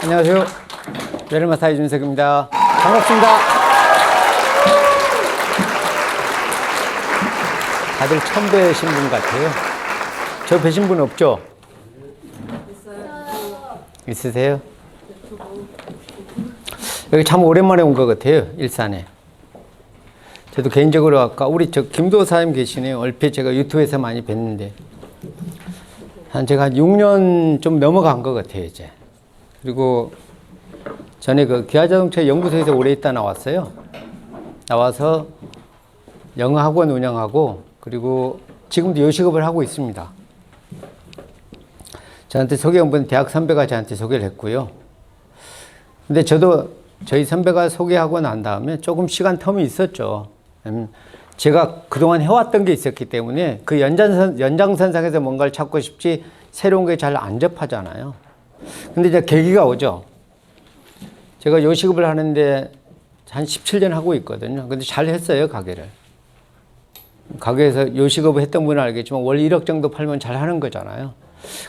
안녕하세요. 메르마사 이준석입니다. 반갑습니다. 다들 처음 뵈신 분 같아요. 저 뵈신 분 없죠? 있으세요? 여기 참 오랜만에 온 것 같아요. 일산에. 저도 개인적으로 아까 우리 저 김도사님 계시네요. 얼핏 제가 유튜브에서 많이 뵀는데 제가 한 6년 좀 넘어간 것 같아요, 이제. 그리고 전에 그 기아자동차 연구소에서 오래 있다 나왔어요. 나와서 영어 학원 운영하고 그리고 지금도 요식업을 하고 있습니다. 저한테 소개한 분 대학 선배가 저한테 소개를 했고요. 근데 저도 저희 선배가 소개하고 난 다음에 조금 시간 텀이 있었죠. 제가 그동안 해왔던 게 있었기 때문에 그 연장선상에서 뭔가를 찾고 싶지 새로운 게 잘 안 접하잖아요. 근데 이제 계기가 오죠. 제가 요식업을 하는데 한 17년 하고 있거든요. 근데 잘 했어요, 가게를. 가게에서 요식업을 했던 분은 알겠지만 월 1억 정도 팔면 잘 하는 거잖아요.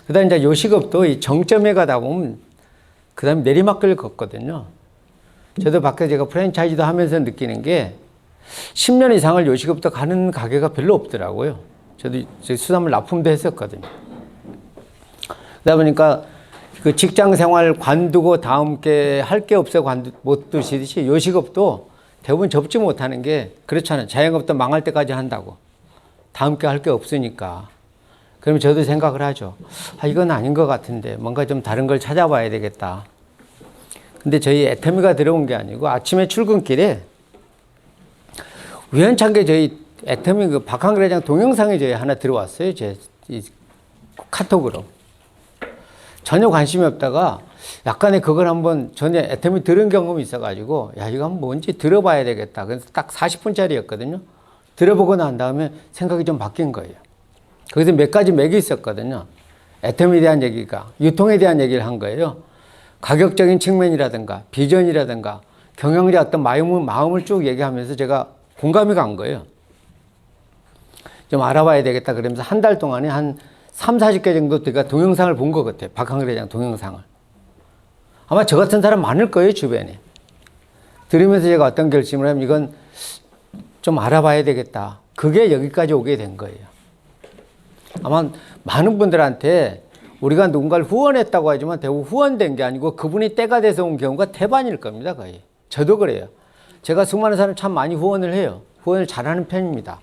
그 다음에 이제 요식업도 이 정점에 가다 보면 그 다음에 내리막길을 걷거든요. 저도 밖에 제가 프랜차이즈도 하면서 느끼는 게 10년 이상을 요식업도 가는 가게가 별로 없더라고요. 저도 수산물 납품도 했었거든요. 그러다 보니까 그 직장 생활 관두고 다음 게 할 게 없어 못 두시듯이 요식업도 대부분 접지 못하는 게 그렇잖아요. 자영업도 망할 때까지 한다고. 다음 게 할 게 없으니까. 그러면 저도 생각을 하죠. 이건 아닌 것 같은데 뭔가 좀 다른 걸 찾아봐야 되겠다. 근데 저희 애터미가 들어온 게 아니고 아침에 출근길에 우연찮게 저희 애터미 그 박한글 회장 동영상이 저희 하나 들어왔어요. 제 카톡으로. 전혀 관심이 없다가 약간의 그걸 한번 전에 애터미 들은 경험이 있어가지고 야 이거 한번 뭔지 들어봐야 되겠다. 그래서 딱 40분짜리였거든요. 들어보고 난 다음에 생각이 좀 바뀐 거예요. 거기서 몇 가지 맥이 있었거든요. 애터미에 대한 얘기가 유통에 대한 얘기를 한 거예요. 가격적인 측면이라든가 비전이라든가 경영자 어떤 마음을 쭉 얘기하면서 제가 공감이 간 거예요. 좀 알아봐야 되겠다 그러면서 한 달 동안에 한 30-40개 정도 제가 동영상을 본 것 같아요. 박한글 회장 동영상을. 아마 저 같은 사람 많을 거예요, 주변에. 들으면서 제가 어떤 결심을 하면 이건 좀 알아봐야 되겠다. 그게 여기까지 오게 된 거예요. 아마 많은 분들한테 우리가 누군가를 후원했다고 하지만 대부분 후원된 게 아니고 그분이 때가 돼서 온 경우가 대반일 겁니다, 거의. 저도 그래요. 제가 수많은 사람 참 많이 후원을 해요. 후원을 잘하는 편입니다.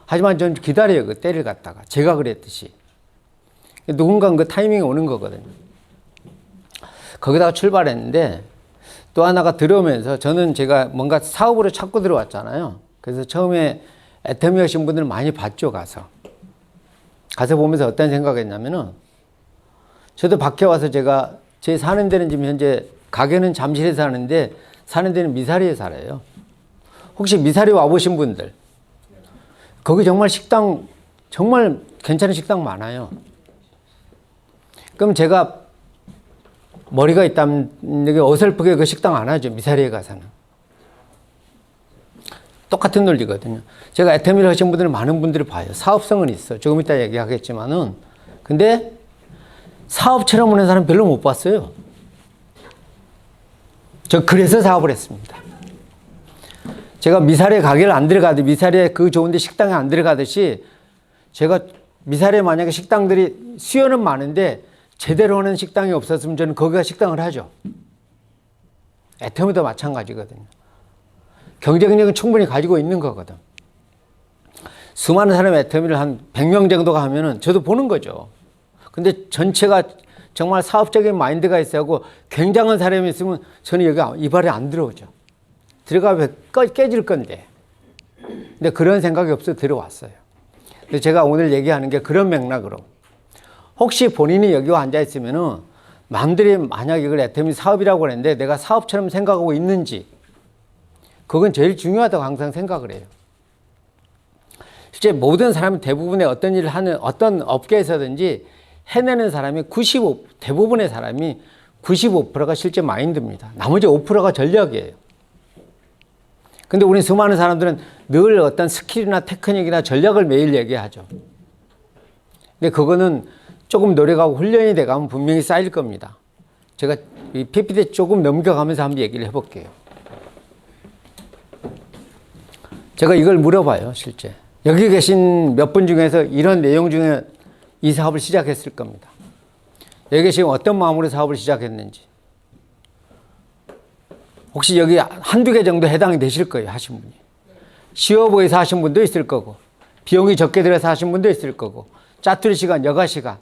하지만 전 기다려요, 그 때를 갖다가. 제가 그랬듯이. 누군가 그 타이밍이 오는 거거든요. 거기다가 출발했는데 또 하나가 들어오면서 저는 제가 뭔가 사업으로 찾고 들어왔잖아요. 그래서 처음에 애터미 하신 분들 많이 봤죠, 가서 보면서 어떤 생각했냐면은 저도 밖에 와서 제가 제 사는 데는 지금 현재 가게는 잠실에 사는데 사는 데는 미사리에 살아요. 혹시 미사리 와보신 분들 거기 정말 식당 정말 괜찮은 식당 많아요. 그럼 제가 머리가 있다면 여기 어설프게 그 식당 안 하죠. 미사리에 가서는. 똑같은 논리거든요. 제가 애터미를 하신 분들은 많은 분들이 봐요. 사업성은 있어. 조금 이따 얘기하겠지만은. 근데 사업처럼 하는 사람 별로 못 봤어요. 저 그래서 사업을 했습니다. 제가 미사리에 가게를 안 들어가듯이 미사리에 그 좋은데 식당에 안 들어가듯이 제가 미사리에 만약에 식당들이 수요는 많은데 제대로 하는 식당이 없었으면 저는 거기가 식당을 하죠. 애터미도 마찬가지거든요. 경쟁력은 충분히 가지고 있는 거거든. 수많은 사람이 애터미를 한 100명 정도가 하면은 저도 보는 거죠. 근데 전체가 정말 사업적인 마인드가 있어야 하고 굉장한 사람이 있으면 저는 여기 이발에 안 들어오죠. 들어가면 깨질 건데. 근데 그런 생각이 없어 들어왔어요. 근데 제가 오늘 얘기하는 게 그런 맥락으로 혹시 본인이 여기 와 앉아 있으면은 남들이 만약 이걸 애터미 사업이라고 하는데 내가 사업처럼 생각하고 있는지 그건 제일 중요하다고 항상 생각을 해요. 실제 모든 사람이 대부분의 어떤 일을 하는 어떤 업계에서든지 해내는 사람이 대부분의 사람이 95%가 실제 마인드입니다. 나머지 5%가 전략이에요. 근데 우리 수많은 사람들은 늘 어떤 스킬이나 테크닉이나 전략을 매일 얘기하죠. 근데 그거는 조금 노력하고 훈련이 돼가면 분명히 쌓일 겁니다. 제가 이 PPT 조금 넘겨가면서 한번 얘기를 해볼게요. 제가 이걸 물어봐요, 실제. 여기 계신 몇 분 중에서 이런 내용 중에 이 사업을 시작했을 겁니다. 여기 계신 어떤 마음으로 사업을 시작했는지. 혹시 여기 한두 개 정도 해당이 되실 거예요, 하신 분이. 쉬워 보여서 하신 분도 있을 거고, 비용이 적게 들어서 하신 분도 있을 거고, 짜투리 시간, 여가 시간,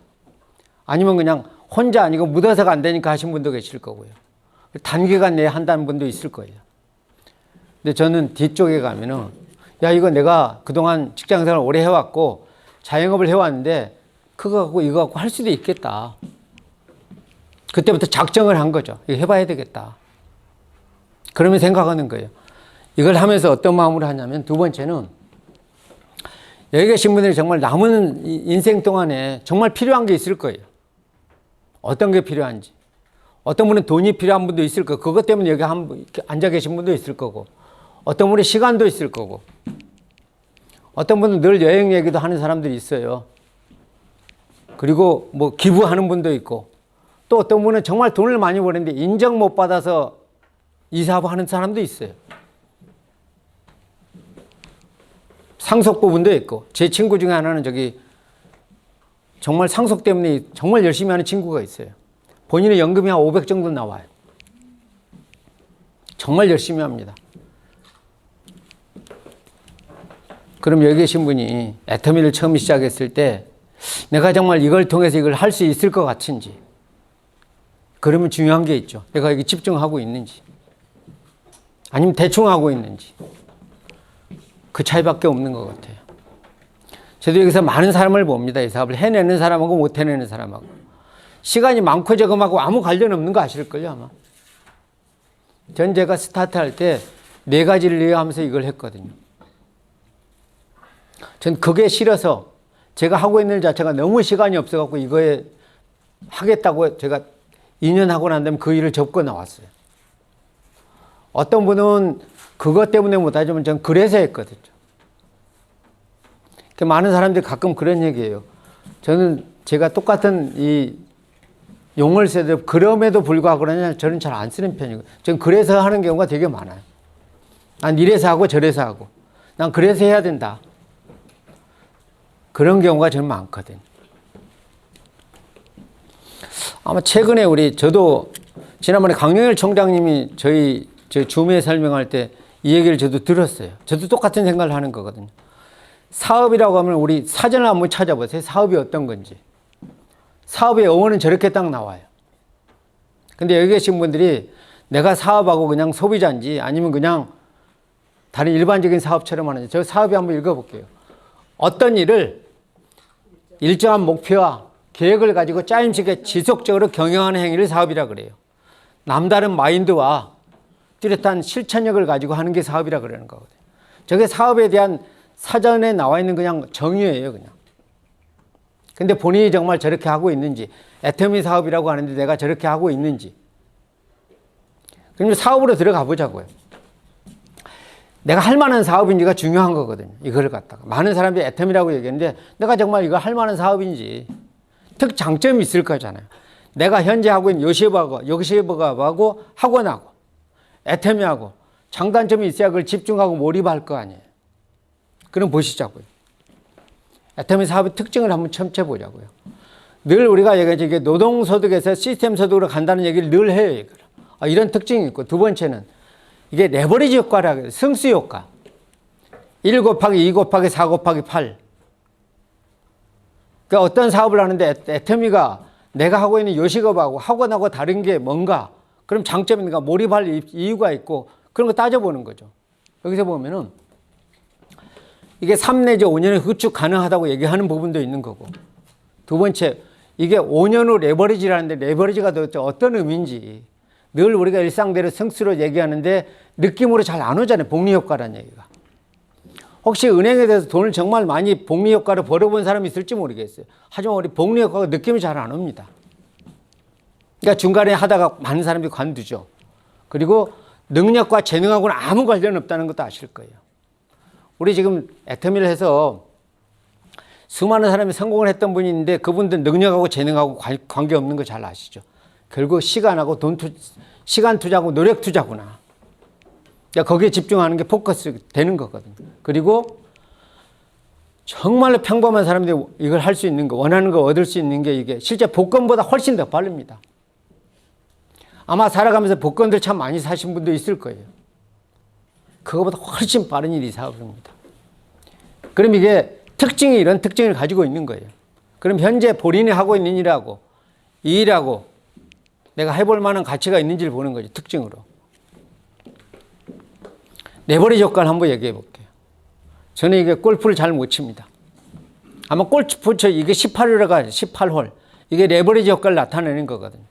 아니면 그냥 혼자 아니고 묻어서가 안 되니까 하신 분도 계실 거고요. 단기간 내에 한다는 분도 있을 거예요. 근데 저는 뒤쪽에 가면은, 야, 이거 내가 그동안 직장생활 오래 해왔고, 자영업을 해왔는데, 그거 갖고 이거 갖고 할 수도 있겠다. 그때부터 작정을 한 거죠. 이거 해봐야 되겠다. 그러면 생각하는 거예요. 이걸 하면서 어떤 마음으로 하냐면, 두 번째는, 여기 계신 분들이 정말 남은 인생 동안에 정말 필요한 게 있을 거예요. 어떤 게 필요한지. 어떤 분은 돈이 필요한 분도 있을 거고, 그것 때문에 여기 앉아 계신 분도 있을 거고, 어떤 분은 시간도 있을 거고, 어떤 분은 늘 여행 얘기도 하는 사람들이 있어요. 그리고 뭐 기부하는 분도 있고, 또 어떤 분은 정말 돈을 많이 버는데 인정 못 받아서 이 사업 하는 사람도 있어요. 상속 부분도 있고, 제 친구 중에 하나는 정말 상속 때문에 정말 열심히 하는 친구가 있어요. 본인의 연금이 한 500 정도 나와요. 정말 열심히 합니다. 그럼 여기 계신 분이 애터미를 처음 시작했을 때 내가 정말 이걸 통해서 이걸 할 수 있을 것 같은지, 그러면 중요한 게 있죠. 내가 여기 집중하고 있는지, 아니면 대충 하고 있는지. 그 차이밖에 없는 것 같아요. 저도 여기서 많은 사람을 봅니다. 이 사업을 해내는 사람하고 못 해내는 사람하고. 시간이 많고 적음하고 아무 관련 없는 거 아실걸요, 아마. 전 제가 스타트할 때 4가지를 이해하면서 이걸 했거든요. 전 그게 싫어서 제가 하고 있는 일 자체가 너무 시간이 없어갖고 이거에 하겠다고 제가 2년 하고 난 다음에 그 일을 접고 나왔어요. 어떤 분은 그것 때문에 못하지만 전 그래서 했거든요. 많은 사람들이 가끔 그런 얘기해요. 저는 제가 똑같은 이 용어를 써도 그럼에도 불구하고 그러냐, 저는 잘 안 쓰는 편이고, 저는 그래서 하는 경우가 되게 많아요. 난 이래서 하고 저래서 하고, 난 그래서 해야 된다. 그런 경우가 저는 많거든요. 아마 최근에 저도 지난번에 강영일 총장님이 저희 줌에 설명할 때 이 얘기를 저도 들었어요. 저도 똑같은 생각을 하는 거거든요. 사업이라고 하면 우리 사전을 한번 찾아보세요. 사업이 어떤 건지. 사업의 어원은 저렇게 딱 나와요. 근데 여기 계신 분들이 내가 사업하고 그냥 소비자인지 아니면 그냥 다른 일반적인 사업처럼 하는지, 저 사업이 한번 읽어볼게요. 어떤 일을 일정한 목표와 계획을 가지고 짜임새게 지속적으로 경영하는 행위를 사업이라 그래요. 남다른 마인드와 뚜렷한 실천력을 가지고 하는 게 사업이라 그러는 거거든요. 저게 사업에 대한 사전에 나와 있는 그냥 정의예요, 그냥. 근데 본인이 정말 저렇게 하고 있는지, 애터미 사업이라고 하는데 내가 저렇게 하고 있는지. 그럼 사업으로 들어가 보자고요. 내가 할 만한 사업인지가 중요한 거거든요. 이걸 갖다가. 많은 사람들이 애터미라고 얘기하는데 내가 정말 이거 할 만한 사업인지, 특장점이 있을 거잖아요. 내가 현재 하고 있는 요시버거하고 학원하고 애터미하고 장단점이 있어야 그걸 집중하고 몰입할 거 아니에요. 그럼 보시자고요. 애터미 사업의 특징을 한번 첨쳐보자고요. 늘 우리가 얘기하죠. 이게 노동소득에서 시스템소득으로 간다는 얘기를 늘 해요. 이걸. 이런 특징이 있고, 두 번째는 이게 레버리지 효과라고 해요. 승수 효과. 1 곱하기 2 곱하기 4 곱하기 8. 그러니까 어떤 사업을 하는데 애터미가 내가 하고 있는 요식업하고 학원하고 다른 게 뭔가, 그럼 장점이니까 몰입할 이유가 있고, 그런 거 따져보는 거죠. 여기서 보면은 이게 3 내지 5년에 흡축 가능하다고 얘기하는 부분도 있는 거고, 두 번째, 이게 5년 후 레버리지라는데 레버리지가 도대체 어떤 의미인지 늘 우리가 일상대로 승수로 얘기하는데 느낌으로 잘 안 오잖아요. 복리효과라는 얘기가. 혹시 은행에 대해서 돈을 정말 많이 복리효과로 벌어본 사람이 있을지 모르겠어요. 하지만 우리 복리효과가 느낌이 잘 안 옵니다. 그러니까 중간에 하다가 많은 사람들이 관두죠. 그리고 능력과 재능하고는 아무 관련 없다는 것도 아실 거예요. 우리 지금 애터미를 해서 수많은 사람이 성공을 했던 분이 있는데 그분들 능력하고 재능하고 관계없는 거 잘 아시죠. 결국 시간하고 시간 투자하고 노력 투자구나. 그러니까 거기에 집중하는 게 포커스 되는 거거든요. 그리고 정말로 평범한 사람들이 이걸 할 수 있는 거, 원하는 거 얻을 수 있는 게 이게 실제 복권보다 훨씬 더 빠릅니다. 아마 살아가면서 복권들 참 많이 사신 분도 있을 거예요. 그거보다 훨씬 빠른 일이 사업입니다. 그럼 이게 특징이 이런 특징을 가지고 있는 거예요. 그럼 현재 본인이 하고 있는 일하고 이 일하고 내가 해볼 만한 가치가 있는지를 보는 거죠. 특징으로. 레버리지 효과를 한번 얘기해 볼게요. 저는 이게 골프를 잘 못 칩니다. 아마 골프 이게 18홀이라고 18홀. 이게 레버리지 효과를 나타내는 거거든요.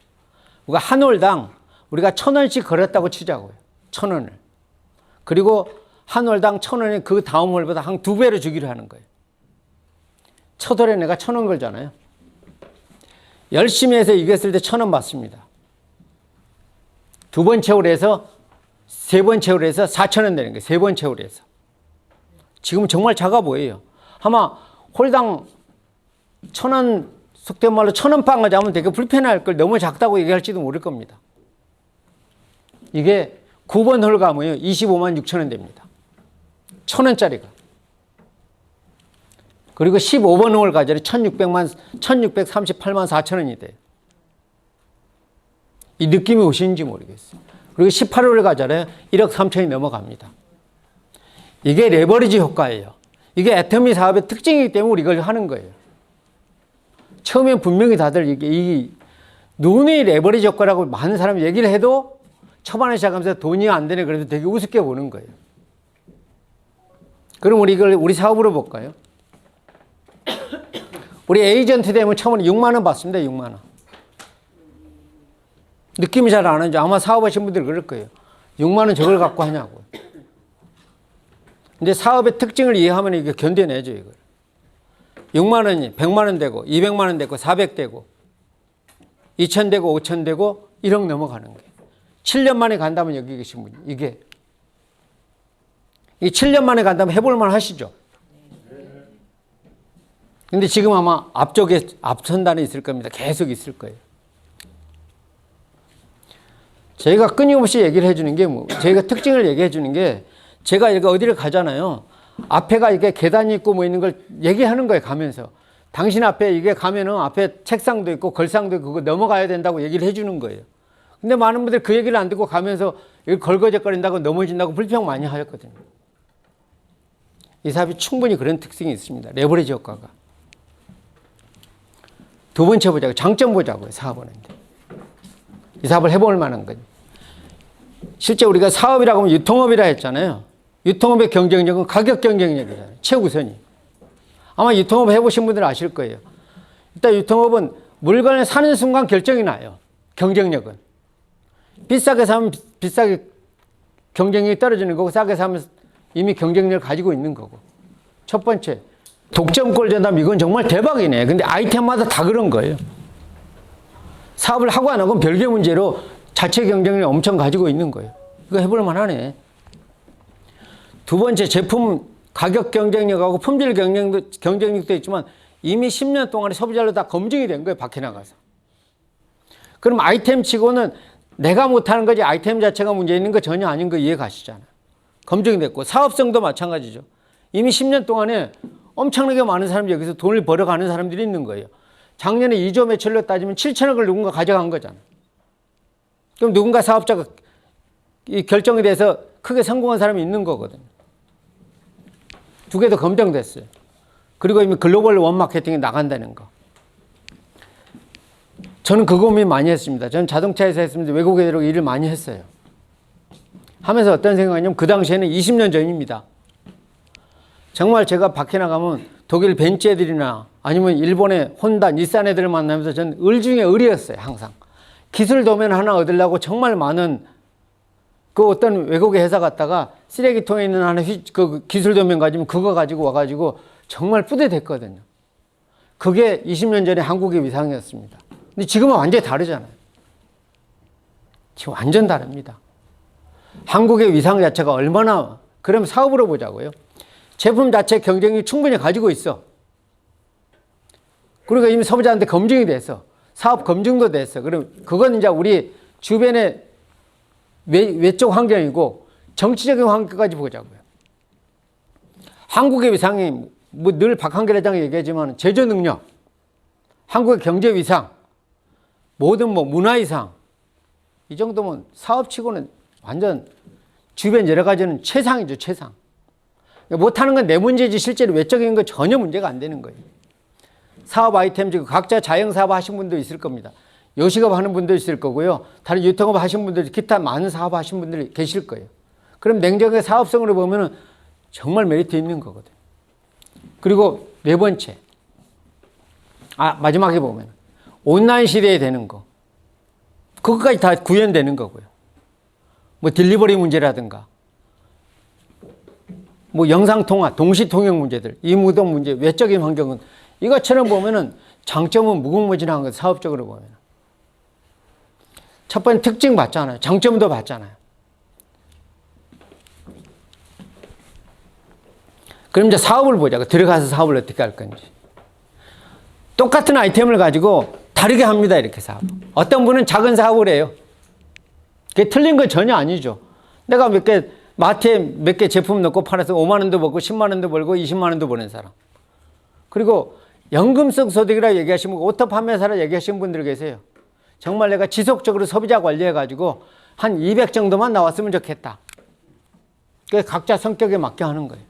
우리가 한 홀당 우리가 1,000원씩 걸었다고 치자고요. 1,000원을. 그리고 한 홀당 1,000원이 그 다음 홀보다 한 2배로 주기로 하는 거예요. 첫 홀에 내가 1,000원 걸잖아요. 열심히 해서 이겼을 때 1,000원 받습니다. 두 번째 홀에서 세 번째 홀에서 4,000원 되는 거예요. 세 번째 홀에서. 지금은 정말 작아 보여요. 아마 홀당 1,000원, 속된 말로 1,000원 빵을 잡으면 되게 불편할 걸 너무 작다고 얘기할지도 모를 겁니다. 이게 9번 홀 가면요. 25만 6천원 됩니다. 1,000원짜리가. 그리고 15번 홀 가자니 1,638만 4천원이 돼요. 이 느낌이 오시는지 모르겠어요. 그리고 18홀 가잖아요. 1억 3천이 넘어갑니다. 이게 레버리지 효과예요. 이게 애터미 사업의 특징이기 때문에 우리가 이걸 하는 거예요. 처음엔 분명히 다들 이게 눈이 레버리지 효과라고 많은 사람이 얘기를 해도 초반에 시작하면서 돈이 안 되네 그래도 되게 우습게 보는 거예요. 그럼 우리 이걸 우리 사업으로 볼까요? 우리 에이전트 되면 처음에 6만 원 받습니다. 6만 원. 느낌이 잘 안 오죠. 아마 사업하신 분들 그럴 거예요. 6만 원 저걸 갖고 하냐고. 근데 사업의 특징을 이해하면 이게 견뎌내죠, 이걸. 6만 원이 100만 원 되고 200만 원 되고 400 되고 2천 되고 5천 되고 1억 넘어가는 게 7년 만에 간다면 여기 계신 분이 이게 이 7년 만에 간다면 해볼 만 하시죠. 근데 지금 아마 앞쪽에 앞선단에 있을 겁니다. 계속 있을 거예요. 저희가 끊임없이 얘기를 해주는 게 저희가 특징을 얘기해 주는 게 제가 이렇게 어디를 가잖아요. 앞에가 이렇게 계단이 있고 뭐 있는 걸 얘기하는 거예요. 가면서. 당신 앞에 이게 가면은 앞에 책상도 있고 걸상도 있고 그거 넘어가야 된다고 얘기를 해주는 거예요. 근데 많은 분들이 그 얘기를 안 듣고 가면서 걸거적거린다고 넘어진다고 불평 많이 하셨거든요. 이 사업이 충분히 그런 특징이 있습니다. 레버리지 효과가. 두 번째 보자고요. 장점 보자고요. 사업하는데. 이 사업을 해볼 만한 거죠. 실제 우리가 사업이라고 하면 유통업이라 했잖아요. 유통업의 경쟁력은 가격 경쟁력이잖아요. 최우선이. 아마 유통업 해보신 분들 아실 거예요. 일단 유통업은 물건을 사는 순간 결정이 나요. 경쟁력은. 비싸게 사면 비싸게 경쟁력이 떨어지는 거고 싸게 사면 이미 경쟁력을 가지고 있는 거고. 첫 번째, 독점권 전담 이건 정말 대박이네. 근데 아이템마다 다 그런 거예요. 사업을 하고 안 하고는 별개 문제로 자체 경쟁력을 엄청 가지고 있는 거예요. 이거 해볼 만하네. 두 번째, 제품 가격 경쟁력하고 품질 경쟁력도 있지만 이미 10년 동안에 소비자로 다 검증이 된 거예요. 밖에 나가서. 그럼 아이템 치고는 내가 못하는 거지 아이템 자체가 문제 있는 거 전혀 아닌 거 이해 가시잖아요. 검증이 됐고 사업성도 마찬가지죠. 이미 10년 동안에 엄청나게 많은 사람들이 여기서 돈을 벌어가는 사람들이 있는 거예요. 작년에 2조 매출로 따지면 7천억을 누군가 가져간 거잖아요. 그럼 누군가 사업자가 이 결정이 돼서 크게 성공한 사람이 있는 거거든요. 두 개도 검증됐어요. 그리고 이미 글로벌 원마케팅에 나간다는 거. 저는 그 고민 많이 했습니다. 저는 자동차에서 했습니다. 외국에 들어가 일을 많이 했어요. 하면서 어떤 생각이냐면 그 당시에는 20년 전입니다. 정말 제가 밖에 나가면 독일 벤츠 애들이나 아니면 일본의 혼다, 닛산 애들을 만나면서 저는 을 중에 을이었어요. 항상. 기술 도면 하나 얻으려고 정말 많은 그 어떤 외국의 회사 갔다가 쓰레기통에 있는 하나 그 기술 도면 가지면 그거 가지고 와가지고 정말 뿌듯했거든요. 그게 20년 전에 한국의 위상이었습니다. 근데 지금은 완전히 다르잖아요. 지금 완전 다릅니다. 한국의 위상 자체가 얼마나, 그럼 사업으로 보자고요. 제품 자체 경쟁이 충분히 가지고 있어. 그러니까 이미 소비자한테 검증이 돼서 사업 검증도 됐어. 그럼 그건 이제 우리 주변의 외적 환경이고 정치적인 환경까지 보자고요. 한국의 위상이 뭐 늘 박한길 회장이 얘기하지만 제조 능력, 한국의 경제 위상, 모든 뭐 문화 위상 이 정도면 사업치고는 완전 주변 여러 가지는 최상이죠, 최상. 못하는 건 내 문제지 실제로 외적인 건 전혀 문제가 안 되는 거예요. 사업 아이템 지금 각자 자영사업 하신 분도 있을 겁니다. 요식업 하는 분도 있을 거고요. 다른 유통업 하신 분들, 기타 많은 사업 하신 분들이 계실 거예요. 그럼 냉정하게 사업성으로 보면은 정말 메리트 있는 거거든요. 그리고 네 번째. 마지막에 보면 온라인 시대에 되는 거. 그것까지 다 구현되는 거고요. 뭐 딜리버리 문제라든가, 뭐 영상통화, 동시통역 문제들, 이무동 문제, 외적인 환경은 이것처럼 보면은 장점은 무궁무진한 거 사업적으로 보면. 첫 번째 특징 봤잖아요. 장점도 봤잖아요. 그럼 이제 사업을 보자고. 들어가서 사업을 어떻게 할 건지. 똑같은 아이템을 가지고 다르게 합니다. 이렇게 사업. 어떤 분은 작은 사업을 해요. 그게 틀린 건 전혀 아니죠. 내가 마트에 몇 개 제품 넣고 팔아서 5만 원도 벌고 10만 원도 벌고 20만 원도 버는 사람. 그리고 연금성 소득이라 얘기하시면 오토 판매사라 얘기하시는 분들 계세요. 정말 내가 지속적으로 소비자 관리해가지고 한 200 정도만 나왔으면 좋겠다. 그게 각자 성격에 맞게 하는 거예요.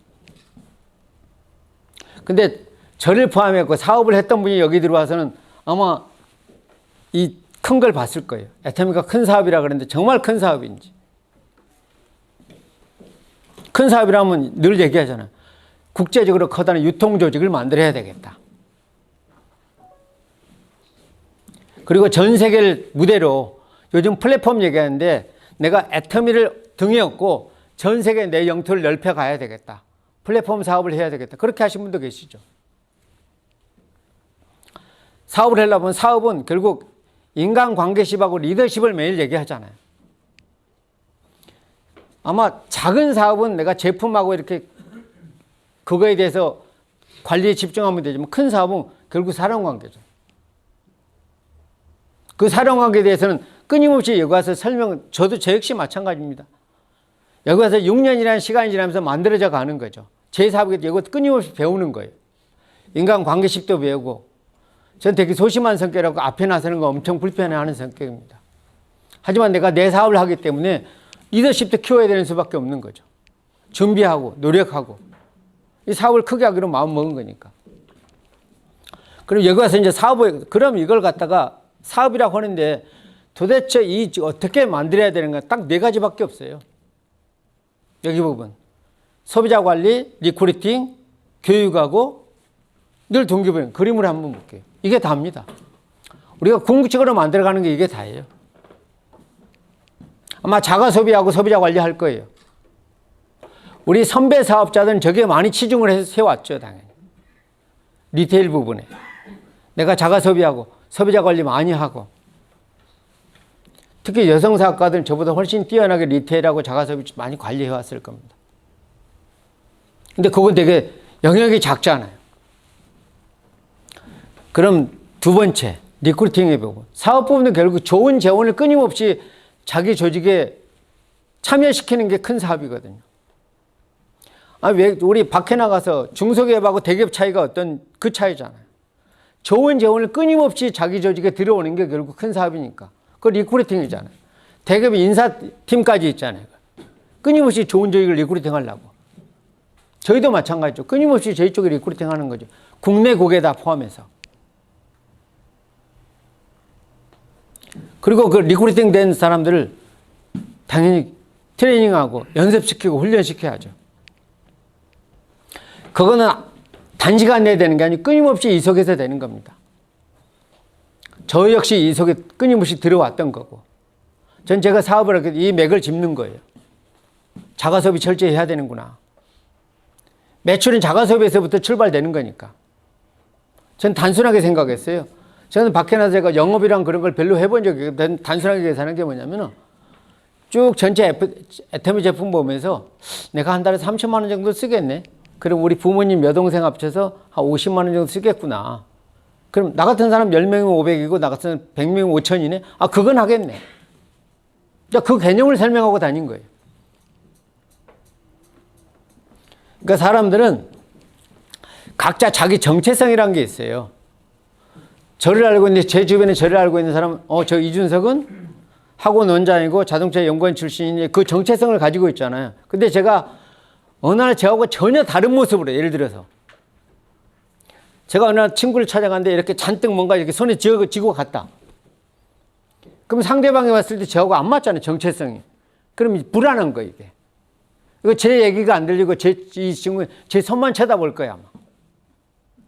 근데 저를 포함해서 사업을 했던 분이 여기 들어와서는 아마 이 큰 걸 봤을 거예요. 애터미가 큰 사업이라 그러는데 정말 큰 사업인지. 큰 사업이라면 늘 얘기하잖아요. 국제적으로 커다란 유통조직을 만들어야 되겠다. 그리고 전 세계를 무대로 요즘 플랫폼 얘기하는데 내가 애터미를 등에 업고 전 세계 내 영토를 넓혀가야 되겠다. 플랫폼 사업을 해야 되겠다. 그렇게 하신 분도 계시죠. 사업을 하려면 사업은 결국 인간관계십하고 리더십을 매일 얘기하잖아요. 아마 작은 사업은 내가 제품하고 이렇게 그거에 대해서 관리에 집중하면 되지만 큰 사업은 결국 사람관계죠. 그 사람관계에 대해서는 끊임없이 여기 와서 저도 저 역시 마찬가지입니다. 여기 와서 6년이라는 시간이 지나면서 만들어져 가는 거죠. 제 사업에 이거 끊임없이 배우는 거예요. 인간관계십도 배우고. 전 되게 소심한 성격이라고 앞에 나서는 거 엄청 불편해하는 성격입니다. 하지만 내가 내 사업을 하기 때문에 리더십도 키워야 되는 수밖에 없는 거죠. 준비하고 노력하고 이 사업을 크게 하기로 마음 먹은 거니까. 그럼 여기 와서 이제 그럼 이걸 갖다가 사업이라고 하는데 도대체 어떻게 만들어야 되는가 딱 네 가지밖에 없어요. 여기 부분. 소비자 관리, 리크루팅, 교육하고 늘 동기부여. 그림을 한번 볼게요. 이게 다입니다. 우리가 궁극적으로 만들어가는 게 이게 다예요. 아마 자가 소비하고 소비자 관리할 거예요. 우리 선배 사업자들은 저게 많이 치중을 해서 세웠죠, 당연히. 리테일 부분에. 내가 자가 소비하고 소비자 관리 많이 하고. 특히 여성 사업가들은 저보다 훨씬 뛰어나게 리테일하고 자가 소비 많이 관리해 왔을 겁니다. 근데 그건 되게 영역이 작잖아요. 그럼 두 번째, 리크루팅의 부분. 사업 부분은 결국 좋은 재원을 끊임없이 자기 조직에 참여시키는 게 큰 사업이거든요. 왜 우리 밖에 나가서 중소기업하고 대기업 차이가 어떤 그 차이잖아요. 좋은 재원을 끊임없이 자기 조직에 들어오는 게 결국 큰 사업이니까. 그거 리크루팅이잖아요. 대기업의 인사팀까지 있잖아요. 끊임없이 좋은 조직을 리크루팅 하려고. 저희도 마찬가지죠. 끊임없이 저희 쪽에 리크루팅 하는 거죠. 국내 국외 다 포함해서. 그리고 그 리크루팅 된 사람들을 당연히 트레이닝하고 연습시키고 훈련시켜야죠. 그거는 단시간 내에 되는 게 아니고 끊임없이 이 속에서 되는 겁니다. 저 역시 이 속에 끊임없이 들어왔던 거고. 전 제가 사업을 하게 이 맥을 짚는 거예요. 자가소비 철저히 해야 되는구나. 매출은 자가소비에서부터 출발되는 거니까. 전 단순하게 생각했어요. 저는 밖에 나서 제가 영업이랑 그런 걸 별로 해본 적이 없어요. 단순하게 계산한 게 뭐냐면은 쭉 전체 애터미 제품 보면서 내가 한 달에 30만 원 정도 쓰겠네. 그럼 우리 부모님 여동생 합쳐서 한 50만 원 정도 쓰겠구나. 그럼 나 같은 사람 10명이면 500이고 나 같은 사람 100명이면 5000이네? 아, 그건 하겠네. 그 개념을 설명하고 다닌 거예요. 그러니까 사람들은 각자 자기 정체성이라는 게 있어요. 저를 알고 있는데 제 주변에 저를 알고 있는 사람은 저 이준석은 학원 원장이고 자동차 연구원 출신이니 그 정체성을 가지고 있잖아요. 근데 제가 어느 날 저하고 전혀 다른 모습으로, 예를 들어서 제가 어느 날 친구를 찾아갔는데 이렇게 잔뜩 뭔가 이렇게 손에 쥐고 갔다. 그럼 상대방이 왔을 때 저하고 안 맞잖아요, 정체성이. 그럼 불안한 거예요, 이게. 이거 제 얘기가 안 들리고 이 친구 제 손만 쳐다볼 거야, 아마.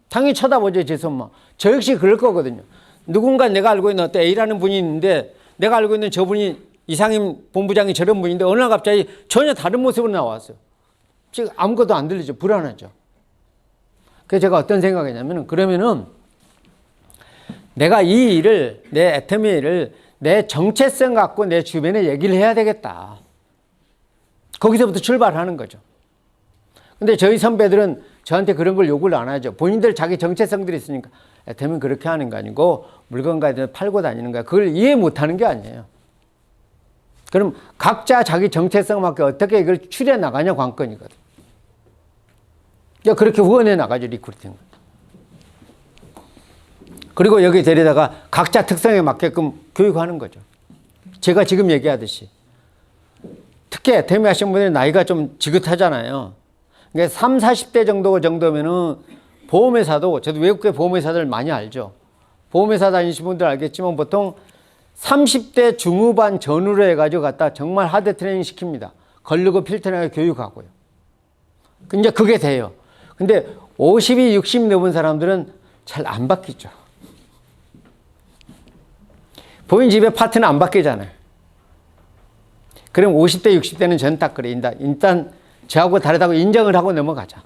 당연히 쳐다보죠, 제 손만. 저 역시 그럴 거거든요. 누군가 내가 알고 있는 어떤 A라는 분이 있는데 내가 알고 있는 저분이 이상임 본부장이 저런 분인데 어느 날 갑자기 전혀 다른 모습으로 나왔어요. 지금 아무것도 안 들리죠. 불안하죠. 그래서 제가 어떤 생각이냐면, 그러면은 내가 이 일을, 내 애터미 일을 내 정체성 갖고 내 주변에 얘기를 해야 되겠다. 거기서부터 출발하는 거죠. 근데 저희 선배들은 저한테 그런 걸 요구를 안 하죠. 본인들 자기 정체성들이 있으니까 애터미는 그렇게 하는 거 아니고 물건 가지고 팔고 다니는 거야. 그걸 이해 못 하는 게 아니에요. 그럼 각자 자기 정체성에 맞게 어떻게 이걸 추려 나가냐 관건이거든. 그렇게 후원해 나가죠, 리크루팅. 그리고 여기 데려다가 각자 특성에 맞게끔 교육하는 거죠. 제가 지금 얘기하듯이. 특히 애터미 하신 분들이 나이가 좀 지긋하잖아요. 그러니까 30, 40대 정도면은 보험회사도, 저도 외국계 보험회사들 많이 알죠. 보험회사 다니신 분들 알겠지만 보통 30대 중후반 전후로 해가지고 갖다 정말 하드 트레이닝 시킵니다. 걸르고 필터링하게 교육하고요. 이제 그게 돼요. 근데 50이 60 넘은 사람들은 잘 안 바뀌죠. 본인 집에 파트너 안 바뀌잖아요. 그럼 50대, 60대는 전 딱 그래. 일단 저하고 다르다고 인정을 하고 넘어가자.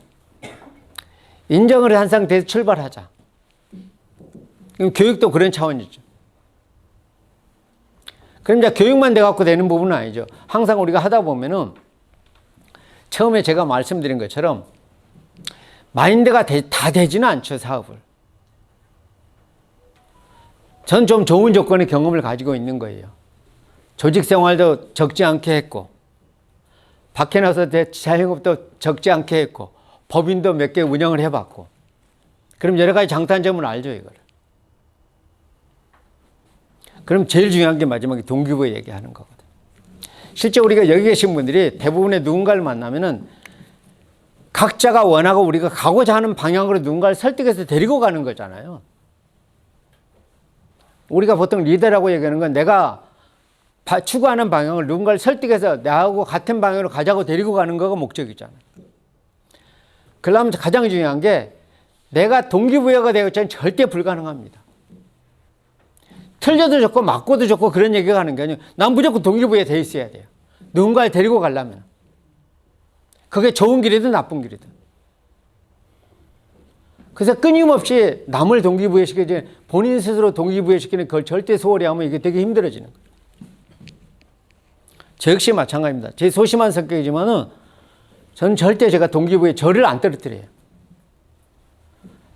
인정을 한 상태에서 출발하자. 그럼 교육도 그런 차원이죠. 그럼 이제 교육만 돼갖고 되는 부분은 아니죠. 항상 우리가 하다 보면은 처음에 제가 말씀드린 것처럼 마인드가 다 되지는 않죠, 사업을. 전 좀 좋은 조건의 경험을 가지고 있는 거예요. 조직 생활도 적지 않게 했고, 밖에 나서 자영업도 적지 않게 했고, 법인도 몇 개 운영을 해봤고, 그럼 여러 가지 장단점을 알죠, 이걸. 그럼 제일 중요한 게 마지막에 동기부여 얘기하는 거거든. 실제 우리가 여기 계신 분들이 대부분의 누군가를 만나면은 각자가 원하고 우리가 가고자 하는 방향으로 누군가를 설득해서 데리고 가는 거잖아요. 우리가 보통 리더라고 얘기하는 건 내가 추구하는 방향을 누군가를 설득해서 나하고 같은 방향으로 가자고 데리고 가는 거가 목적이잖아요. 그러려면 가장 중요한 게 내가 동기부여가 되었자는 절대 불가능합니다. 틀려도 좋고 맞고도 좋고 그런 얘기가 하는 게 아니에요. 난 무조건 동기부여 돼 있어야 돼요. 누군가를 데리고 가려면. 그게 좋은 길이든 나쁜 길이든. 그래서 끊임없이 남을 동기부여시키지 본인 스스로 동기부여시키는 걸 절대 소홀히 하면 이게 되게 힘들어지는 거예요. 저 역시 마찬가지입니다. 제 소심한 성격이지만은 저는 절대 제가 동기부여에 저를 안 떨어뜨려요.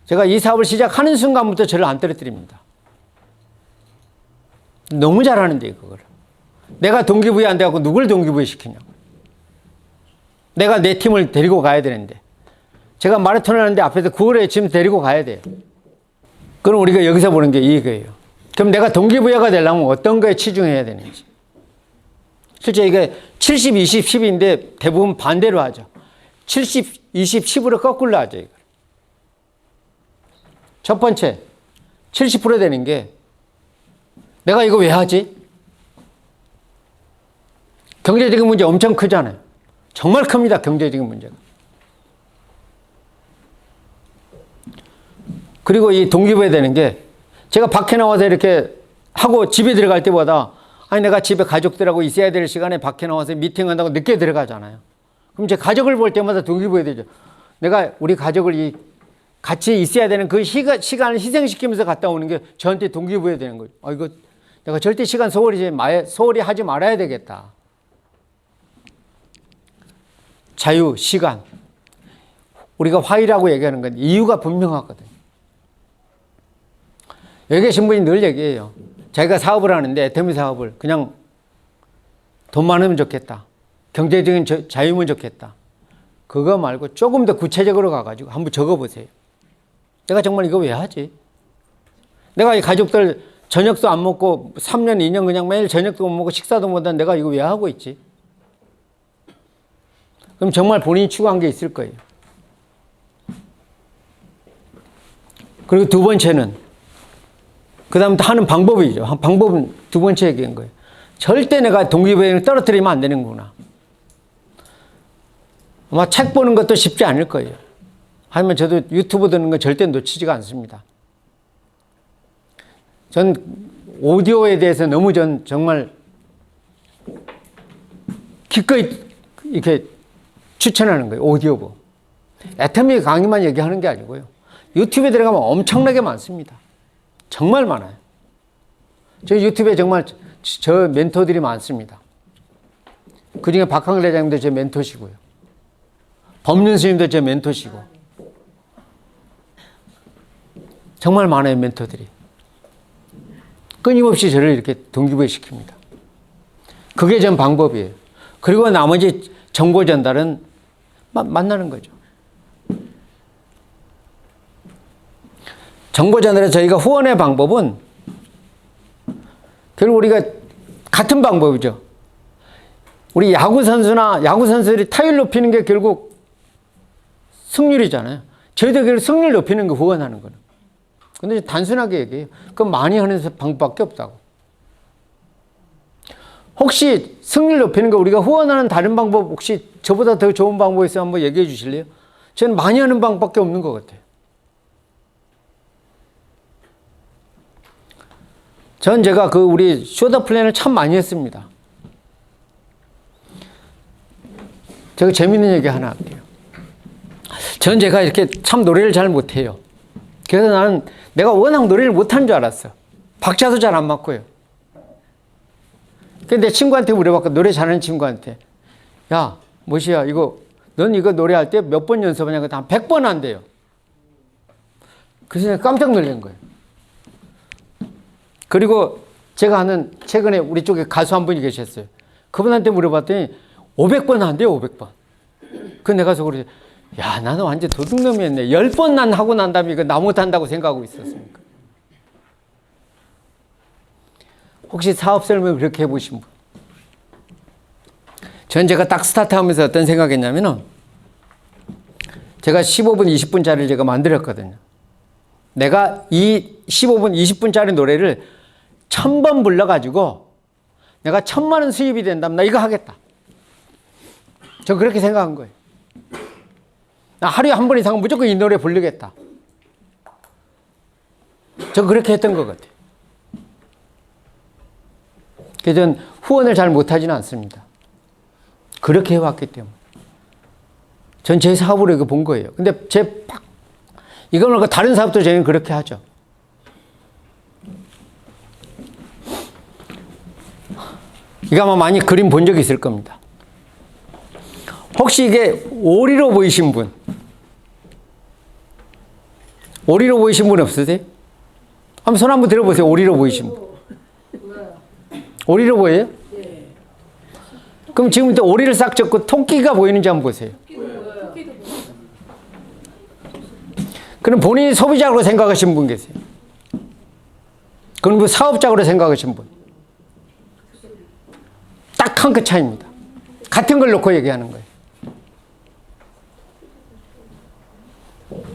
제가 이 사업을 시작하는 순간부터 저를 안 떨어뜨립니다. 너무 잘하는데 그걸. 내가 동기부여 안 돼갖고 누굴 동기부여시키냐고. 내가 내 팀을 데리고 가야 되는데. 제가 마라톤을 하는데 앞에서 9월에 지금 데리고 가야 돼요. 그럼 우리가 여기서 보는 게 이거예요. 그럼 내가 동기부여가 되려면 어떤 거에 치중해야 되는지. 실제 이게 70, 20, 10인데 대부분 반대로 하죠. 70, 20, 10으로 거꾸로 하죠. 이걸. 첫 번째, 70% 되는 게 내가 이거 왜 하지? 경제적인 문제 엄청 크잖아요. 정말 큽니다. 경제적인 문제가. 그리고 이 동기부여 되는 게 제가 밖에 나와서 이렇게 하고 집에 들어갈 때보다 아니 내가 집에 가족들하고 있어야 될 시간에 밖에 나와서 미팅한다고 늦게 들어가잖아요. 그럼 제 가족을 볼 때마다 동기부여 되죠. 내가 우리 가족을 같이 있어야 되는 그 시간을 희생시키면서 갔다 오는 게 저한테 동기부여 되는 거죠. 이거 내가 절대 시간 소홀히 하지 말아야 되겠다. 자유, 시간. 우리가 화이라고 얘기하는 건 이유가 분명하거든요. 여기 계신 분이 늘 얘기해요. 자기가 사업을 하는데 애터미 사업을 그냥 돈 많으면 좋겠다. 경제적인 자유면 좋겠다. 그거 말고 조금 더 구체적으로 가가지고 한번 적어보세요. 내가 정말 이거 왜 하지? 내가 이 가족들 저녁도 안 먹고 3년, 2년 그냥 매일 저녁도 못 먹고 식사도 못한 내가 이거 왜 하고 있지? 그럼 정말 본인이 추구한 게 있을 거예요. 그리고 두 번째는, 그 다음 하는 방법이죠. 방법은 두 번째 얘기한 거예요. 절대 내가 동기부여를 떨어뜨리면 안 되는구나. 아마 책 보는 것도 쉽지 않을 거예요. 하지만 저도 유튜브 듣는 건 절대 놓치지가 않습니다. 전 오디오에 대해서 너무 정말 기꺼이 이렇게 추천하는 거예요. 오디오북. 애터미 강의만 얘기하는 게 아니고요. 유튜브에 들어가면 엄청나게 많습니다. 정말 많아요. 저희 유튜브에 정말 저 멘토들이 많습니다. 그 중에 박항일 회장님도 제 멘토시고요. 법륜 스님도 제 멘토시고. 정말 많아요, 멘토들이. 끊임없이 저를 이렇게 동기부여 시킵니다. 그게 전 방법이에요. 그리고 나머지 정보 전달은 만나는 거죠. 정보 전달에 저희가 후원의 방법은 결국 우리가 같은 방법이죠. 우리 야구 선수들이 타율 높이는 게 결국 승률이잖아요. 저희도 결국 승률 높이는 거 후원하는 거는. 근데 단순하게 얘기해요. 그건 많이 하는 방법밖에 없다고. 혹시 승률 높이는 거 우리가 후원하는 다른 방법 혹시 저보다 더 좋은 방법 있으면 한번 얘기해 주실래요? 저는 많이 하는 방법밖에 없는 것 같아요. 전 제가 우리 쇼더 플랜을 참 많이 했습니다. 제가 재밌는 얘기 하나 할게요. 전 제가 이렇게 참 노래를 잘 못해요. 그래서 나는 내가 워낙 노래를 못하는 줄 알았어. 박자도 잘 안 맞고요. 근데 친구한테 물어봤고, 노래 잘하는 친구한테. 야, 뭐시야, 넌 이거 노래할 때 몇 번 연습하냐? 그랬더니 한 100번 한대요. 그래서 내가 깜짝 놀란 거예요. 그리고 제가 최근에 우리 쪽에 가수 한 분이 계셨어요. 그분한테 물어봤더니 500번 한대요, 500번. 그 내가 속으로, 야, 나는 완전 도둑놈이었네. 10번 난 하고 난 다음에 이거 나 못한다고 생각하고 있었습니까? 혹시 사업 설명을 그렇게 해보신 분? 제가 딱 스타트하면서 어떤 생각했냐면은, 제가 15분, 20분짜리를 제가 만들었거든요. 내가 이 15분, 20분짜리 노래를 1000번 불러가지고 내가 1000만 원 수입이 된다면 나 이거 하겠다. 저 그렇게 생각한 거예요. 나 하루에 한 번 이상은 무조건 이 노래 부르겠다. 저 그렇게 했던 것 같아요. 그래서 저는 후원을 잘 못하지는 않습니다. 그렇게 해왔기 때문에. 전 제 사업으로 이거 본 거예요. 근데 이거 말고 다른 사업도 저희는 그렇게 하죠. 이거 아마 많이 그림 본 적이 있을 겁니다. 혹시 이게 오리로 보이신 분? 오리로 보이신 분 없으세요? 한번 손 한번 들어보세요. 오리로 보이신 분. 오리로 보여요? 네. 그럼 지금부터 오리를 싹 접고 토끼가 보이는지 한번 보세요. 그럼 본인이 소비자로 생각하신 분 계세요? 그럼 사업자로 생각하신 분? 딱 한 끗 차이입니다. 같은 걸 놓고 얘기하는 거예요.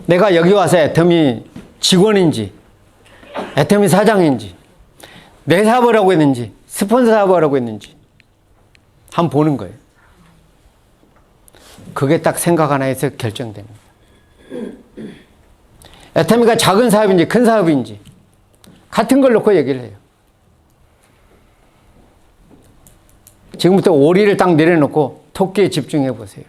내가 여기 와서 애터미 직원인지, 애터미 사장인지, 내 사업을 하고 있는지, 스폰서 사업을 하고 있는지 한번 보는 거예요. 그게 딱 생각 하나에서 결정됩니다. 애터미가 작은 사업인지 큰 사업인지 같은 걸 놓고 얘기를 해요. 지금부터 오리를 딱 내려놓고 토끼에 집중해 보세요.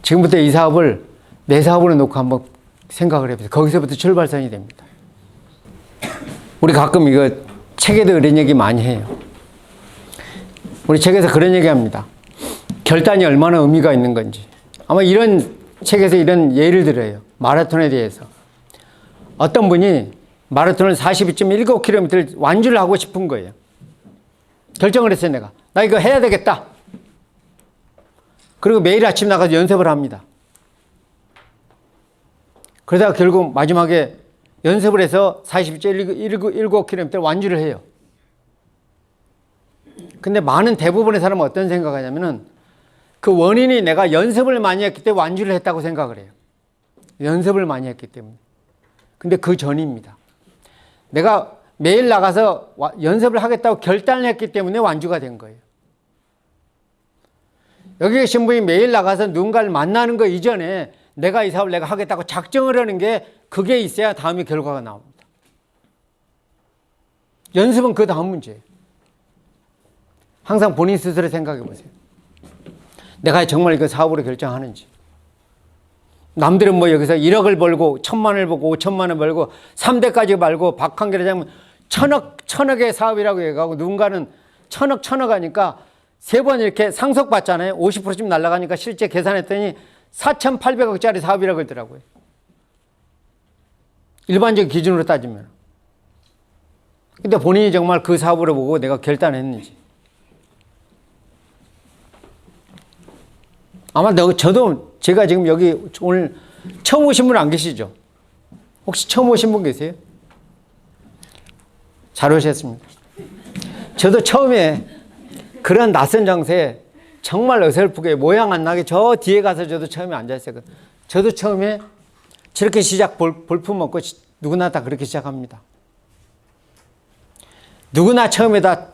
지금부터 이 사업을 내 사업으로 놓고 한번 생각을 해보세요. 거기서부터 출발선이 됩니다. 우리 가끔 이거 책에도 이런 얘기 많이 해요. 우리 책에서 그런 얘기 합니다. 결단이 얼마나 의미가 있는 건지. 아마 이런 책에서 이런 예를 들어요. 마라톤에 대해서. 어떤 분이 마라톤을 42.19km를 완주를 하고 싶은 거예요. 결정을 했어요, 내가. 나 이거 해야 되겠다. 그리고 매일 아침 나가서 연습을 합니다. 그러다가 결국 마지막에 연습을 해서 42.19km를 완주를 해요. 근데 많은 대부분의 사람은 어떤 생각을 하냐면은 그 원인이 내가 연습을 많이 했기 때문에 완주를 했다고 생각을 해요. 연습을 많이 했기 때문에. 근데 그 전입니다. 내가 매일 나가서 연습을 하겠다고 결단을 했기 때문에 완주가 된 거예요. 여기 계신 분이 매일 나가서 누군가를 만나는 거 이전에 내가 이 사업을 내가 하겠다고 작정을 하는 게 그게 있어야 다음에 결과가 나옵니다. 연습은 그 다음 문제예요. 항상 본인 스스로 생각해 보세요. 내가 정말 이거 사업으로 결정하는지. 남들은 뭐 여기서 1억을 벌고 1,000만 원을 벌고 5천만 원 벌고 3대까지 벌고 박한결 회장은 천억의 사업이라고 얘기하고 누군가는 천억 하니까 세 번 이렇게 상속받잖아요. 50%쯤 날아가니까 실제 계산했더니 4,800억짜리 사업이라고 그러더라고요. 일반적인 기준으로 따지면. 근데 본인이 정말 그 사업으로 보고 내가 결단했는지. 아마 저도 제가 지금 여기 오늘 처음 오신 분 안 계시죠? 혹시 처음 오신 분 계세요? 잘 오셨습니다. 저도 처음에 그런 낯선 장소에 정말 어설프게 모양 안 나게 저 뒤에 가서 저도 처음에 앉아있어요. 저도 처음에 저렇게 볼품 없고 누구나 다 그렇게 시작합니다. 누구나 처음에 다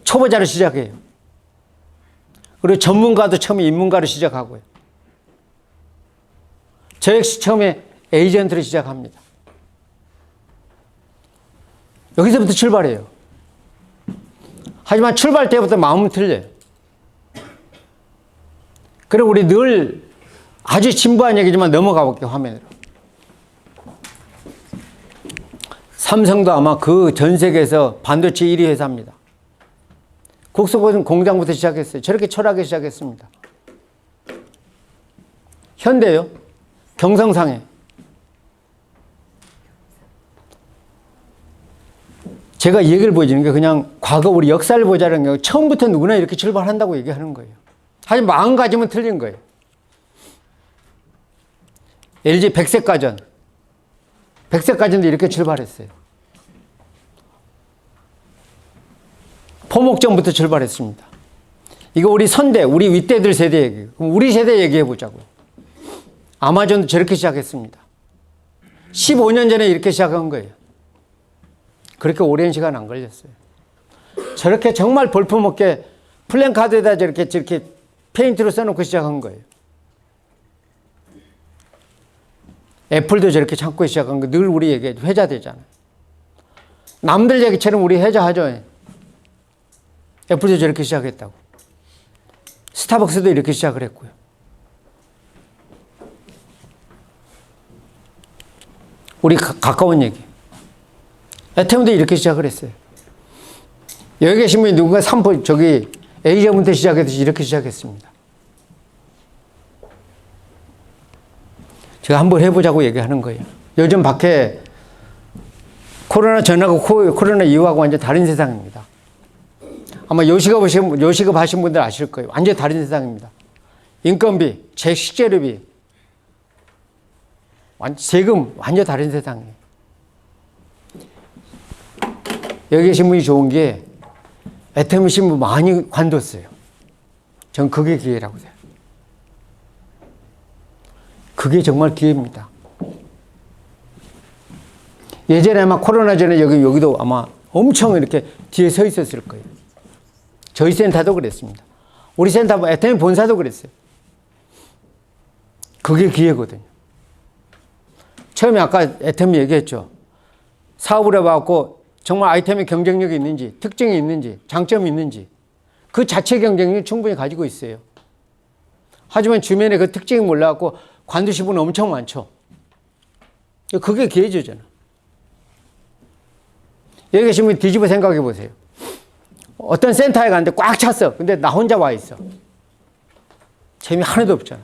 초보자로 시작해요. 그리고 전문가도 처음에 입문가로 시작하고요. 저 역시 처음에 에이전트로 시작합니다. 여기서부터 출발해요. 하지만 출발 때부터 마음은 틀려요. 그리고 우리 늘 아주 진부한 얘기지만 넘어가 볼게요, 화면으로. 삼성도 아마 그 전 세계에서 반도체 1위 회사입니다. 국소고등 공장부터 시작했어요. 저렇게 철학에 시작했습니다. 현대요. 경성상해. 제가 이 얘기를 보여주는 게 그냥 과거 우리 역사를 보자는 게 처음부터 누구나 이렇게 출발한다고 얘기하는 거예요. 하지만 마음 가지면 틀린 거예요. LG 백색가전. 백색가전도 이렇게 출발했어요. 포목전부터 출발했습니다. 이거 우리 선대, 우리 윗대들 세대 얘기예요. 그럼 우리 세대 얘기해 보자고요. 아마존도 저렇게 시작했습니다. 15년 전에 이렇게 시작한 거예요. 그렇게 오랜 시간 안 걸렸어요. 저렇게 정말 볼품없게 플랜카드에다 저렇게 페인트로 써놓고 시작한 거예요. 애플도 저렇게 창고에 시작한 거 늘 우리 얘기해 회자 되잖아요. 남들 얘기처럼 우리 회자하죠. 애플도 저렇게 시작했다고. 스타벅스도 이렇게 시작을 했고요. 우리 가까운 얘기. 애템도 이렇게 시작을 했어요. 여기 계신 분이 누군가 에이저부터 시작해서 이렇게 시작했습니다. 제가 한번 해보자고 얘기하는 거예요. 요즘 밖에 코로나 전하고 코로나 이후하고 완전 다른 세상입니다. 아마 요식업 하신 분들 아실 거예요. 완전 다른 세상입니다. 인건비, 식재료비, 세금 완전 다른 세상이에요. 여기 계신 분이 좋은 게 애터미 신문 많이 관뒀어요. 전 그게 기회라고 생각해요. 그게 정말 기회입니다. 예전에 아마 코로나 전에 여기도 아마 엄청 이렇게 뒤에 서 있었을 거예요. 저희 센터도 그랬습니다. 우리 센터 애터미 본사도 그랬어요. 그게 기회거든요. 처음에 아까 애터미 얘기했죠. 사업을 해봐갖고 정말 아이템의 경쟁력이 있는지, 특징이 있는지, 장점이 있는지 그 자체 경쟁력을 충분히 가지고 있어요. 하지만 주변에 그 특징이 몰라갖고 관두신 분 엄청 많죠. 그게 기회주잖아. 여기 계신 분 뒤집어 생각해 보세요. 어떤 센터에 갔는데 꽉 찼어. 근데 나 혼자 와 있어. 재미 하나도 없잖아.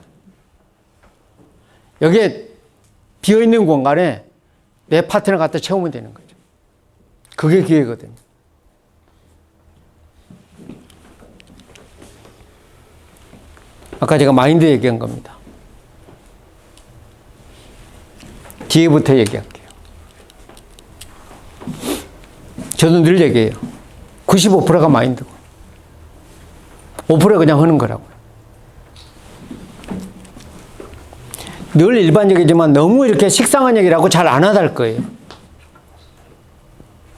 여기에 비어있는 공간에 내 파트너 갖다 채우면 되는 거죠. 그게 기회거든요. 아까 제가 마인드 얘기한 겁니다. 뒤에부터 얘기할게요. 저도 늘 얘기해요. 95%가 마인드고 5%가 그냥 하는 거라고요. 늘 일반적이지만 너무 이렇게 식상한 얘기라고 잘 안 하달 거예요.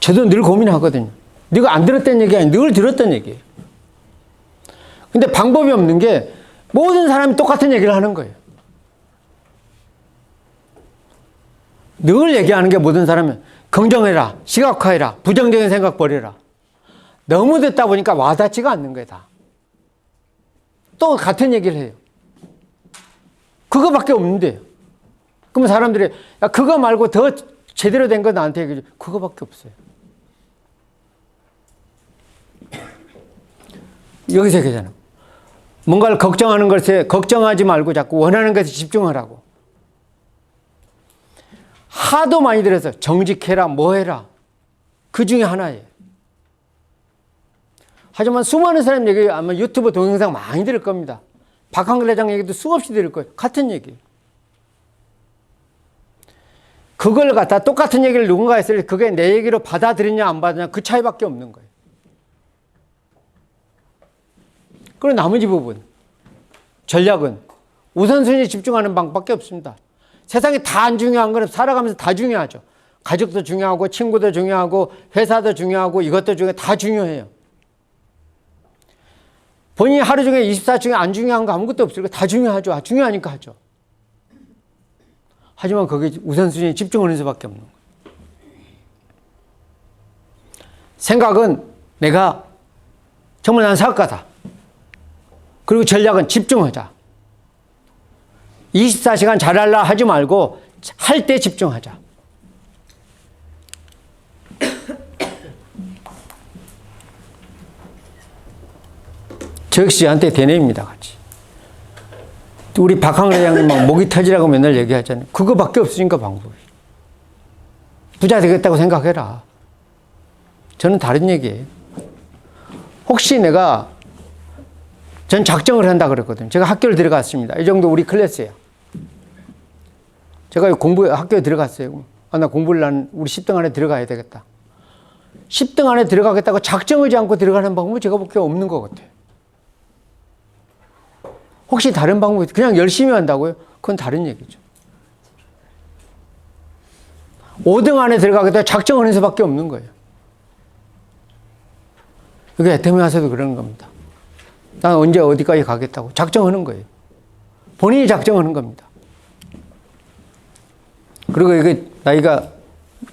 저도 늘 고민하거든요. 네가 안 들었던 얘기 아니야. 늘 들었던 얘기예요. 근데 방법이 없는 게 모든 사람이 똑같은 얘기를 하는 거예요. 늘 얘기하는 게 모든 사람은 긍정해라, 시각화해라, 부정적인 생각 버려라. 너무 듣다 보니까 와닿지가 않는 거예요, 다. 또 같은 얘기를 해요. 그거밖에 없는데요. 그러면 사람들이 야, 그거 말고 더 제대로 된 거 나한테 얘기해 줘. 그거밖에 없어요. 여기서 얘기하잖아요. 뭔가를 걱정하는 것에 걱정하지 말고 자꾸 원하는 것에 집중하라고. 하도 많이 들어서 정직해라, 뭐 해라. 그 중에 하나예요. 하지만 수많은 사람 얘기 아마 유튜브 동영상 많이 들을 겁니다. 박한글 회장 얘기도 수없이 들을 거예요. 같은 얘기. 그걸 갖다 똑같은 얘기를 누군가 했을 때 그게 내 얘기로 받아들이냐 안 받느냐 그 차이밖에 없는 거예요. 그리고 나머지 부분 전략은 우선순위에 집중하는 방법밖에 없습니다. 세상에 다 안 중요한 건 살아가면서 다 중요하죠. 가족도 중요하고 친구도 중요하고 회사도 중요하고 이것도 중요해. 다 중요해요. 본인이 하루 중에 24 중에 안 중요한 거 아무것도 없으니까 다 중요하죠. 중요하니까 하죠. 하지만 거기에 우선순위에 집중하는 수밖에 없는 거예요. 생각은 내가 정말 난 사업가다. 그리고 전략은 집중하자. 24시간 잘할라 하지 말고 할 때 집중하자. 저 역시 한테 대뇌입니다, 같이. 우리 박항래 회장님 막 목이 터지라고 맨날 얘기하잖아요. 그거밖에 없으니까 방법이. 부자 되겠다고 생각해라. 저는 다른 얘기예요. 혹시 전 작정을 한다 그랬거든요. 제가 학교를 들어갔습니다. 이 정도 우리 클래스예요. 제가 학교에 들어갔어요. 나 공부를 우리 10등 안에 들어가야 되겠다. 10등 안에 들어가겠다고 작정하지 않고 들어가는 방법은 제가 볼 게 없는 것 같아요. 혹시 다른 방법이 그냥 열심히 한다고요? 그건 다른 얘기죠. 5등 안에 들어가겠다고 작정하는 수밖에 없는 거예요. 이게 애터미 와서도 그러는 겁니다. 난 언제 어디까지 가겠다고 작정하는 거예요. 본인이 작정하는 겁니다. 그리고 이게 나이가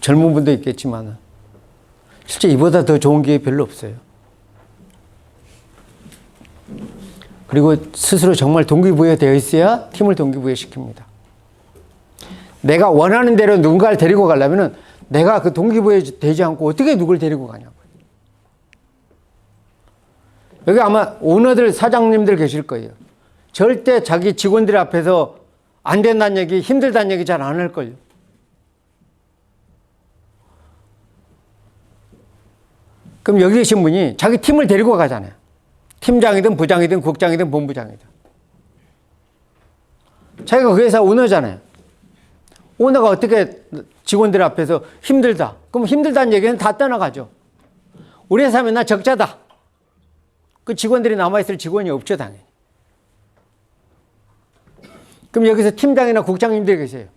젊은 분도 있겠지만 실제 이보다 더 좋은 기회 별로 없어요. 그리고 스스로 정말 동기부여 되어 있어야 팀을 동기부여 시킵니다. 내가 원하는 대로 누군가를 데리고 가려면 내가 그 동기부여 되지 않고 어떻게 누굴 데리고 가냐고요. 여기 아마 오너들, 사장님들 계실 거예요. 절대 자기 직원들 앞에서 안 된다는 얘기, 힘들다는 얘기 잘 안 할걸요. 그럼 여기 계신 분이 자기 팀을 데리고 가잖아요. 팀장이든 부장이든 국장이든 본부장이든. 자기가 그 회사 오너잖아요. 오너가 어떻게 직원들 앞에서 힘들다. 그럼 힘들다는 얘기는 다 떠나가죠. 우리 회사 맨날 적자다. 그 직원들이 남아있을 직원이 없죠, 당연히. 그럼 여기서 팀장이나 국장님들이 계세요.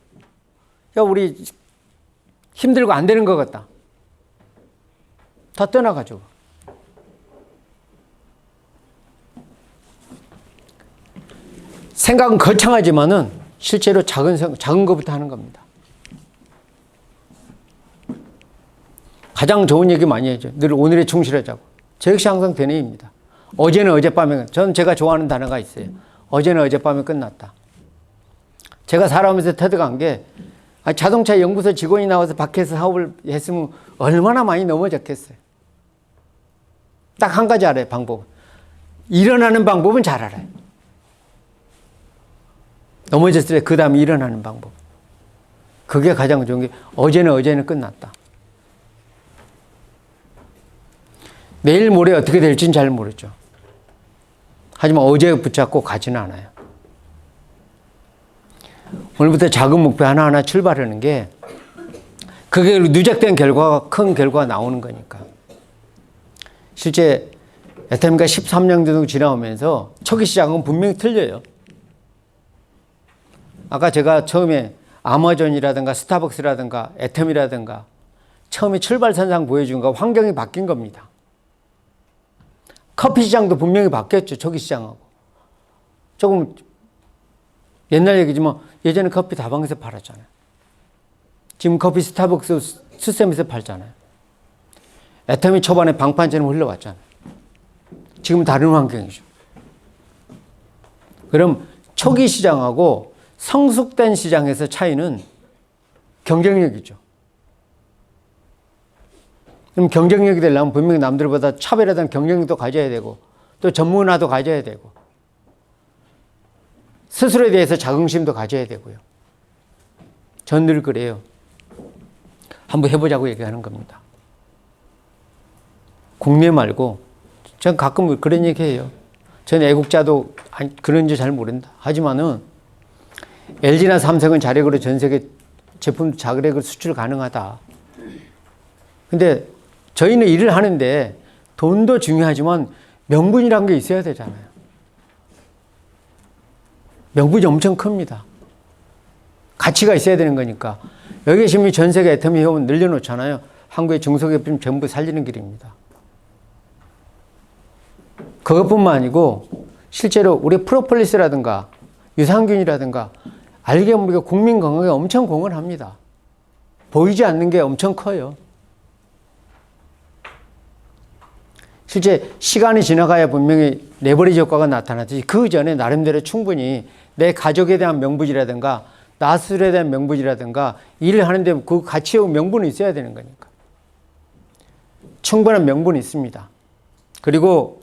야, 우리 힘들고 안 되는 것 같다. 다 떠나가죠. 생각은 거창하지만은 실제로 작은 것부터 하는 겁니다. 가장 좋은 얘기 많이 해줘. 늘 오늘에 충실하자고. 저 역시 항상 되뇌입니다. 어제는 어젯밤에, 저는 제가 좋아하는 단어가 있어요. 어제는 어젯밤에 끝났다. 제가 살아오면서 터득한 게 자동차 연구소 직원이 나와서 밖에서 사업을 했으면 얼마나 많이 넘어졌겠어요. 딱 한 가지 알아요, 방법. 일어나는 방법은 잘 알아요. 넘어졌을 때 그 다음에 일어나는 방법. 그게 가장 좋은 게 어제는 끝났다. 내일 모레 어떻게 될지는 잘 모르죠. 하지만 어제 붙잡고 가지는 않아요. 오늘부터 작은 목표 하나하나 출발하는 게 그게 누적된 결과가 큰 결과가 나오는 거니까. 실제 애터미가 13년 정도 지나오면서 초기 시작은 분명히 틀려요. 아까 제가 처음에 아마존이라든가 스타벅스라든가 애터미라든가 처음에 출발선상 보여준 거 환경이 바뀐 겁니다. 커피 시장도 분명히 바뀌었죠. 초기 시장하고. 조금 옛날 얘기지만 예전에 커피 다방에서 팔았잖아요. 지금 커피 스타벅스 수세미에서 팔잖아요. 애터미 초반에 방판처럼 흘러왔잖아요. 지금 다른 환경이죠. 그럼 초기 시장하고 성숙된 시장에서 차이는 경쟁력이죠. 그럼 경쟁력이 되려면 분명히 남들보다 차별화된 경쟁력도 가져야 되고 또 전문화도 가져야 되고 스스로에 대해서 자긍심도 가져야 되고요. 전 늘 그래요. 한번 해보자고 얘기하는 겁니다. 국내 말고 전 가끔 그런 얘기해요. 전 애국자도 그런지 잘 모른다. 하지만은 LG나 삼성은 자력으로 전 세계 제품 자력으로 수출 가능하다. 근데 저희는 일을 하는데 돈도 중요하지만 명분이라는 게 있어야 되잖아요. 명분이 엄청 큽니다. 가치가 있어야 되는 거니까. 여기 계시면 전 세계 애터미 회원 늘려놓잖아요. 한국의 중소기업은 전부 살리는 길입니다. 그것뿐만 아니고 실제로 우리 프로폴리스라든가 유산균이라든가 알게 모르게 국민 건강에 엄청 공헌합니다. 보이지 않는 게 엄청 커요. 실제 시간이 지나가야 분명히 레버리지 효과가 나타나듯이 그 전에 나름대로 충분히 내 가족에 대한 명분이라든가 나 스스로에 대한 명분이라든가 일을 하는데 그 가치의 명분이 있어야 되는 거니까. 충분한 명분이 있습니다. 그리고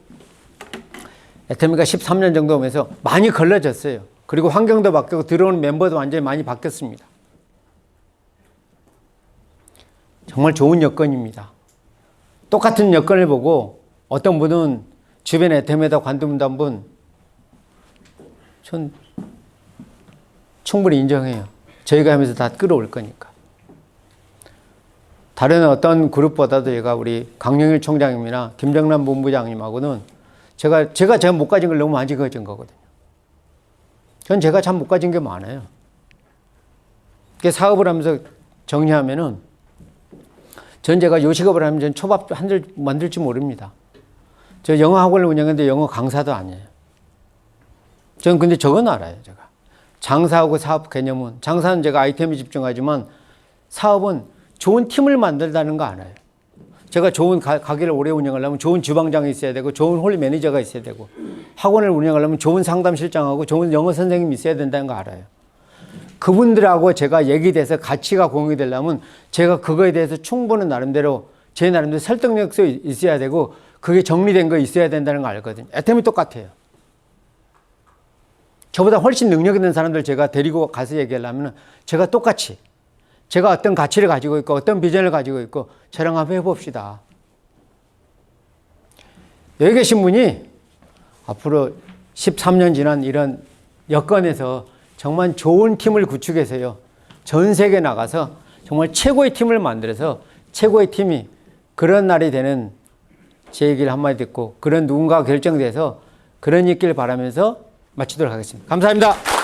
애터미가 13년 정도 오면서 많이 걸러졌어요. 그리고 환경도 바뀌고 들어오는 멤버도 완전히 많이 바뀌었습니다. 정말 좋은 여건입니다. 똑같은 여건을 보고 어떤 분은 주변에 애터미에다 관둔다는 분, 전 충분히 인정해요. 저희가 하면서 다 끌어올 거니까. 다른 어떤 그룹보다도 제가 우리 강영일 총장님이나 김정남 본부장님하고는 제가 못 가진 걸 너무 많이 가진 거거든요. 전 제가 참 못 가진 게 많아요. 사업을 하면서 정리하면은 제가 요식업을 하면 전 초밥 한 줄 만들 줄 모릅니다. 저 영어 학원을 운영하는데 영어 강사도 아니에요. 전 근데 저건 알아요, 제가. 장사하고 사업 개념은, 장사는 제가 아이템에 집중하지만 사업은 좋은 팀을 만들다는 거 알아요. 제가 좋은 가게를 오래 운영하려면 좋은 주방장이 있어야 되고 좋은 홀 매니저가 있어야 되고 학원을 운영하려면 좋은 상담실장하고 좋은 영어 선생님이 있어야 된다는 거 알아요. 그분들하고 제가 얘기돼서 가치가 공유가 되려면 제가 그거에 대해서 충분한 나름대로 제 나름대로 설득력도 있어야 되고 그게 정리된 거 있어야 된다는 거 알거든요. 애터미 똑같아요. 저보다 훨씬 능력 있는 사람들 제가 데리고 가서 얘기하려면 제가 똑같이 제가 어떤 가치를 가지고 있고 어떤 비전을 가지고 있고 저랑 한번 해봅시다. 여기 계신 분이 앞으로 13년 지난 이런 여건에서 정말 좋은 팀을 구축해서요. 전 세계 나가서 정말 최고의 팀을 만들어서 최고의 팀이 그런 날이 되는 제 얘기를 한마디 듣고 그런 누군가가 결정돼서 그런 있길 바라면서 마치도록 하겠습니다. 감사합니다.